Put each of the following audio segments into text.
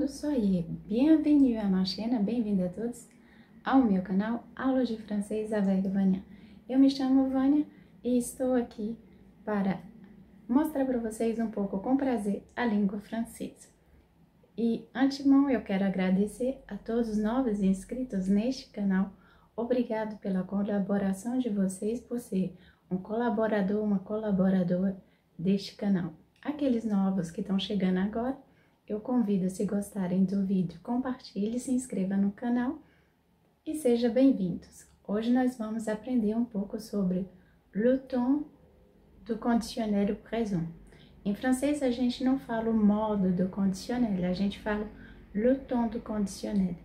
todos, soyez bienvenue à ma chaîne, bem-vindo a todos ao meu canal Aulas de Francês avec Vânia. Eu me chamo Vânia e estou aqui para mostrar para vocês um pouco com prazer a língua francesa. E, antemão, eu quero agradecer a todos os novos inscritos neste canal. Obrigado pela colaboração de vocês, por ser um colaborador, uma colaboradora deste canal. Aqueles novos que estão chegando agora, eu convido, se gostarem do vídeo, compartilhe, se inscreva no canal e sejam bem-vindos. Hoje nós vamos aprender um pouco sobre le temps do conditionnel présent. Em francês a gente não fala o modo do conditionnel, a gente fala le temps do conditionnel.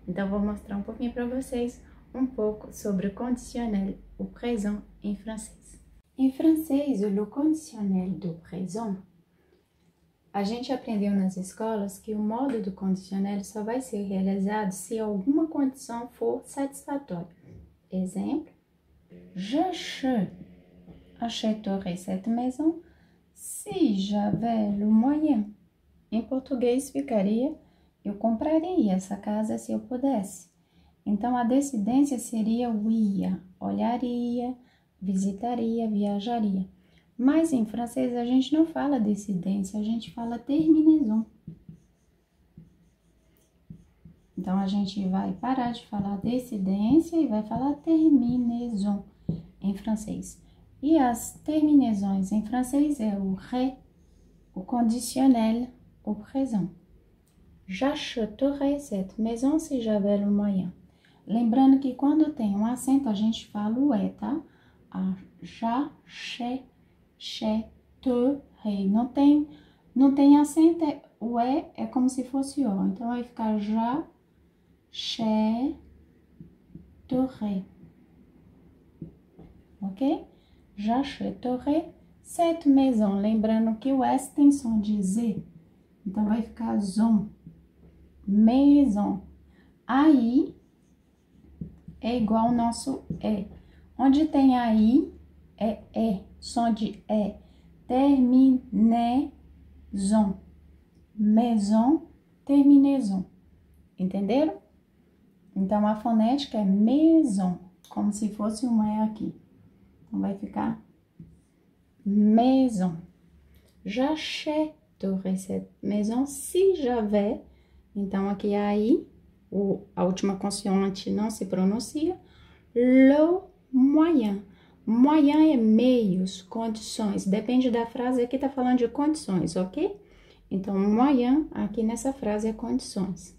Então vou mostrar um pouquinho para vocês um pouco sobre o conditionnel, o présent em francês. Em francês, o conditionnel do présent, a gente aprendeu nas escolas que o modo do conditionnel só vai ser realizado se alguma condição for satisfatória. Exemplo, je achèterai cette maison si j'avais le moyen. Em português ficaria, eu compraria essa casa se eu pudesse. Então, a decidência seria o ia, olharia, visitaria, viajaria. Mas em francês a gente não fala decidência, a gente fala terminaison. Então, a gente vai parar de falar decidência e vai falar terminaison em francês. E as terminaisons em francês é o ré, o conditionnel, o présent. J'achèterai cette maison si j'avais le moyen. Lembrando que quando tem um acento, a gente fala o é, tá? J'achèterai. Não tem acento, o é como se fosse o. Então, vai ficar j'achèterai. Ok? J'achèterai cette maison. Lembrando que o S tem som de Z. Então, vai ficar zon. Maison. Aí, é igual ao nosso é. Onde tem aí, é. Som de é. Terminaison. Maison, terminaison. Entenderam? Então, a fonética é maison, como se fosse um é aqui. Então, vai ficar maison. J'achèterai cette maison si j'avais. Então, aqui aí, a última consoante não se pronuncia. Le moyen. Moyen é meios, condições. Depende da frase, aqui tá falando de condições, ok? Então, moyen, aqui nessa frase, é condições.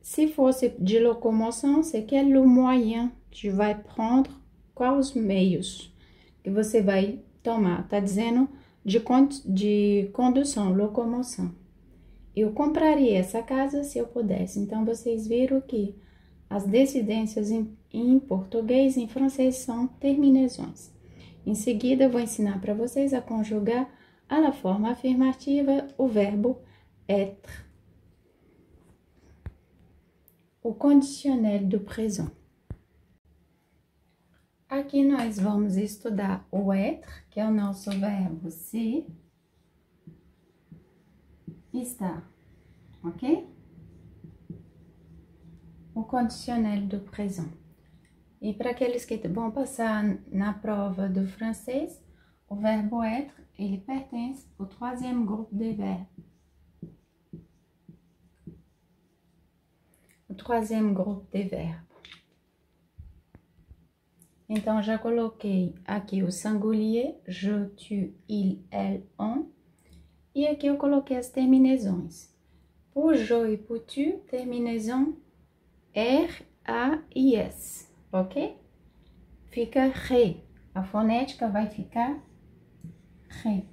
Se fosse de locomoção, você quer le moyen. Tu vai prendre quais meios que você vai tomar. Tá dizendo de condução, locomoção. Eu compraria essa casa se eu pudesse. Então, vocês viram que as decidências em português e em francês são terminaisons. Em seguida, eu vou ensinar para vocês a conjugar a la forma afirmativa o verbo être. O conditionnel do présent. Aqui nós vamos estudar o être, que é o nosso verbo ser, estar, ok? O conditionnel do présent. E para aqueles que vão passar na prova do francês, o verbo être, ele pertence ao troisième groupe de verbes. O troisième groupe de verbes. Então, já coloquei aqui o singulier, je, tu, il, elle, on. E aqui eu coloquei as terminaisons. Pour je e pour tu, terminaison R-A-I-S, ok? Fica ré. A fonética vai ficar ré,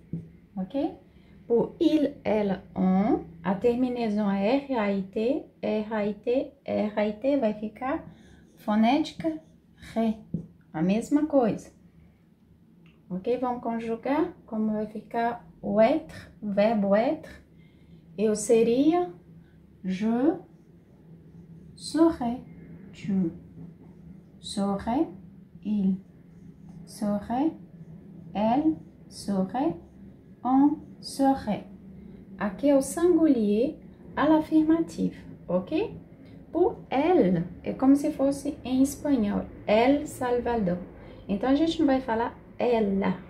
ok? Por il, ela, on, a terminaison é R-A-I-T, R-A-I-T, R-A-I-T vai ficar fonética ré. A mesma coisa. Ok? Vamos conjugar como vai ficar o être, o verbo être. Eu seria, je serait, tu serais, il serait, elle serait, on serait. aqui é o singulier à l'afirmative, ok? Por elle, é como se fosse em espanhol, El Salvador. Então, a gente não vai falar ela,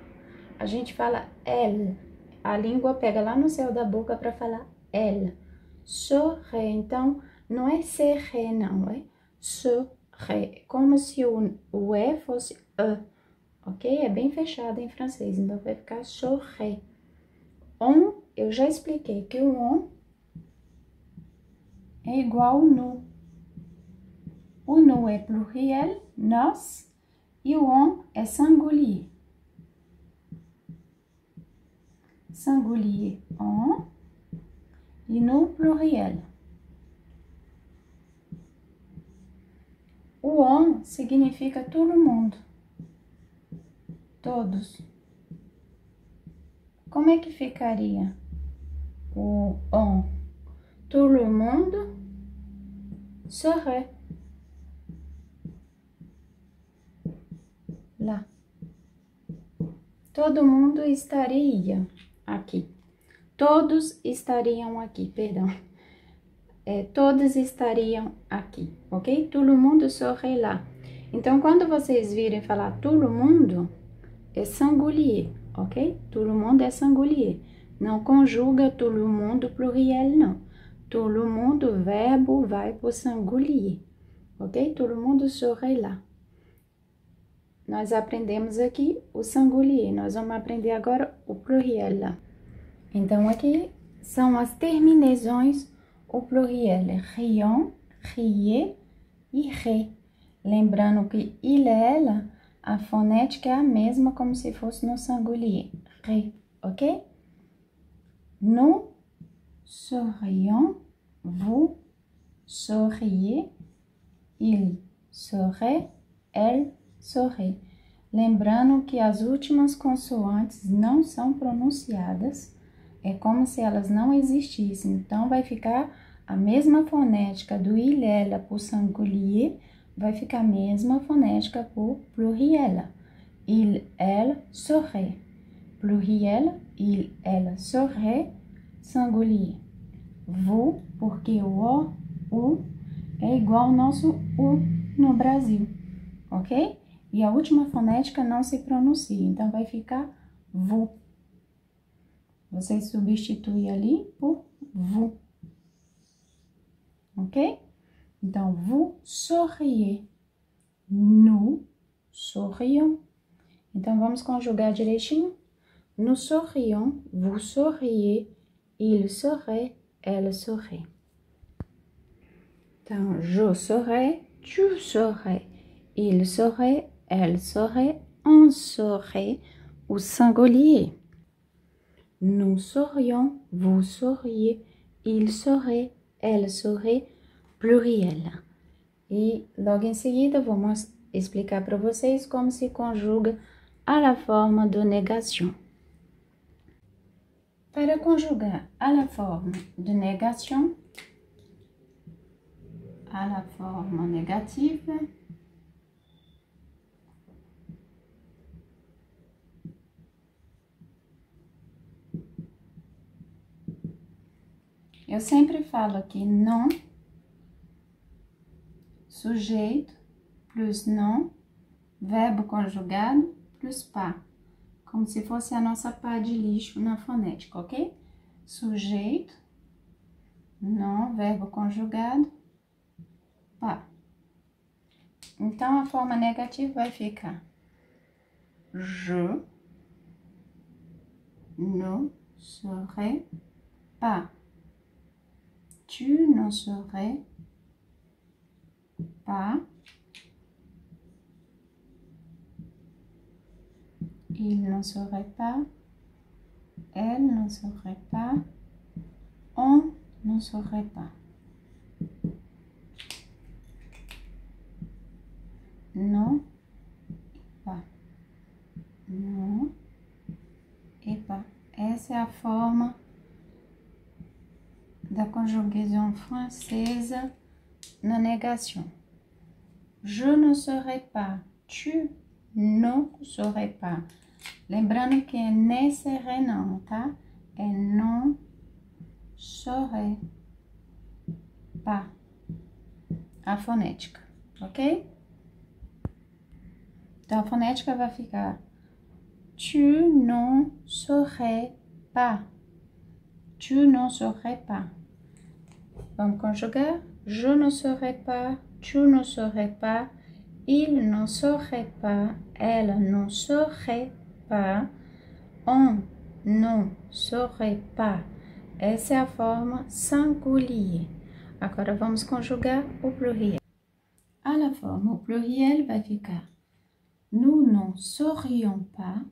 a gente fala elle. A língua pega lá no céu da boca para falar ela. Serait, então, não é serait, não, é serait, como se o E fosse E, ok? É bem fechado em francês, então vai ficar serait. On, eu já expliquei que o on é igual ao nous. O nous é pluriel, nós, e o on é singulier. Singulier, on, e nous, pluriel. O on significa todo mundo, todos. Como é que ficaria o on? Tout le monde serait. Lá. Todo mundo estaria aqui. Todos estariam aqui, perdão. Todos estariam aqui, ok? Todo mundo serait lá. Então, quando vocês virem falar todo mundo, é singulier, ok? Todo mundo é singulier. Não conjuga todo mundo pluriel, não. Todo mundo, verbo, vai pro singulier, ok? Todo mundo serait lá. Nós aprendemos aqui o singulier, nós vamos aprender agora o pluriel lá. Então, aqui são as terminaisões, o pluriel é rions, riez e ré. Lembrando que il, ela, a fonética é a mesma como se fosse no singulier, ré, ok? Nous serions, vous seriez, il serait, elle serait. Lembrando que as últimas consoantes não são pronunciadas, é como se elas não existissem. Então, vai ficar a mesma fonética do il, ela, por singulier, vai ficar a mesma fonética por pluriel. Il, elle, serait. Pluriel, il, elle, serait, singulier. Vous, porque o é igual ao nosso U no Brasil, ok? E a última fonética não se pronuncia, então vai ficar vous. Você substitui ali por vous, ok? Então, vous seriez, nous serions. Então, vamos conjugar direitinho? Nous serions, vous seriez, il serait, elle serait. Então, je serais, tu serais, il serait, elle serait, on serait, o singulier. Nous serions, vous seriez, il serait, elle serait, pluriel. E logo em seguida vamos explicar para vocês como se conjuga a la forma de négation. Para conjugar a la forma de négation, à la forme négative, eu sempre falo aqui non, sujeito, plus non, verbo conjugado, plus pas. Como se fosse a nossa pá de lixo na fonética, ok? Sujeito, non, verbo conjugado, pas. Então, a forma negativa vai ficar je ne serais pas. Tu ne serais pas. Il ne serait pas. Elle ne serait pas. On ne serait pas. Non, pas. Non et pas. Essa é a forma da conjugação francesa na negação. Je ne serai pas, tu ne serais pas. Lembrando que é ne serait não, tá? É non saurais pas. A fonética, ok? Então, a fonética vai ficar tu n'en saurais pas. Tu n'en saurais pas. Vamos conjugar. Je ne saurais pas, tu ne saurais pas, il ne saurait pas, elle ne saurait pas, on ne saurait pas. Essa é a forma singulier. Agora, vamos conjugar o pluriel. À la forme au pluriel vai ficar nous n'en saurions pas,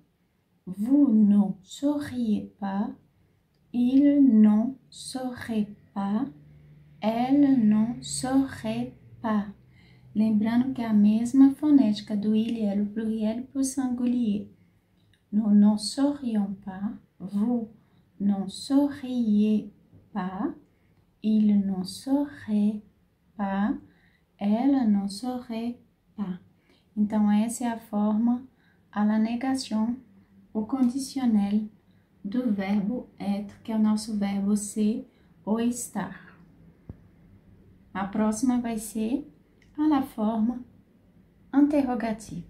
vous n'en sauriez pas, il n'en saurait pas, elle n'en saurait pas. Lembrando que é a mesma fonética do il, o pluriel para o singulier. Nous n'en saurions pas, vous n'en sauriez pas, il n'en saurait pas, elle n'en saurait pas. Então, essa é a forma à la négation, o conditionnel do verbo être, que é o nosso verbo ser ou estar. A próxima vai ser a la forma interrogativa.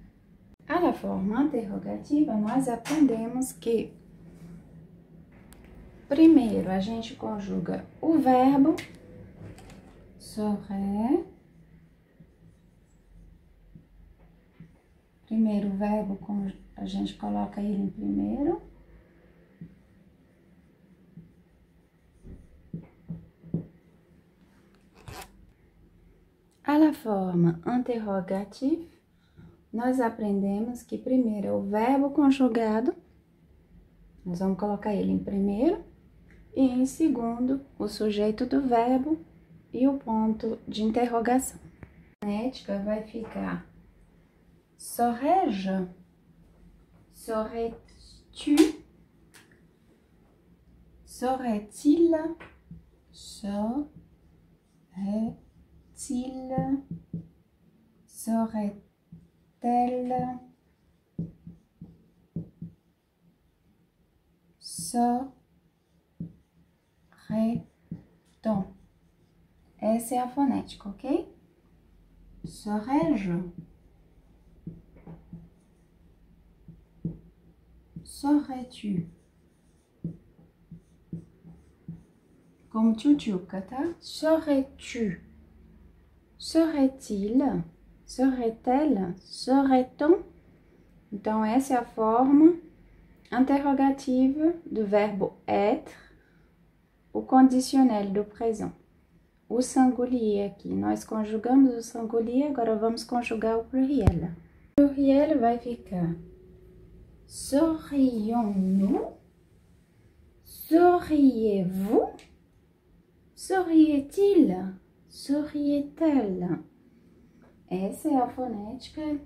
A la forma interrogativa, nós aprendemos que primeiro a gente conjuga o verbo serait. Primeiro o verbo, a gente coloca ele em primeiro. A la forma interrogativa, nós aprendemos que primeiro é o verbo conjugado, nós vamos colocar ele em primeiro, e em segundo, o sujeito do verbo e o ponto de interrogação. A fonética vai ficar serais-je, serais-tu, serait-il, serait-il, serait-elle, serait-on. Essa é a fonética, ok? Serais-je, serais-tu, como tchutchuca, tá? Serais-tu, serait-il, serait-elle, serait-on? Então, essa é a forma interrogativa do verbo être, o conditionnel do présent. O singulier aqui, nós conjugamos o singulier, agora vamos conjugar o pluriel. O pluriel vai ficar serions-nous, seriez-vous, seriez-il, seriez-elle. Essa é a fonética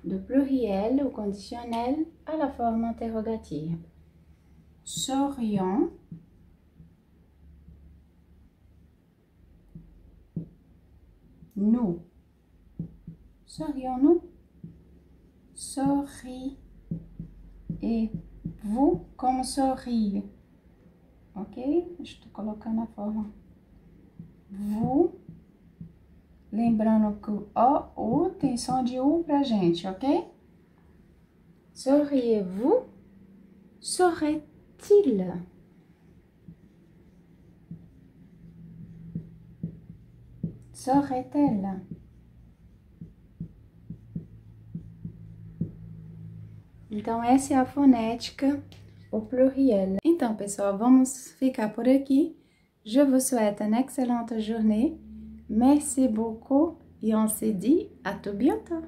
do pluriel, o conditionnel, à la forme interrogative. Serions, nous, serions-nous, seriez-vous, como sorrir, ok? Estou colocando a forma vous, lembrando que o U tem som de U pra gente, ok? Seriez-vous, serait-il? Serait-elle? Então, essa é a fonética, o pluriel. Então, pessoal, vamos ficar por aqui. Je vous souhaite une excellente journée. Merci beaucoup et on se dit à tout bientôt.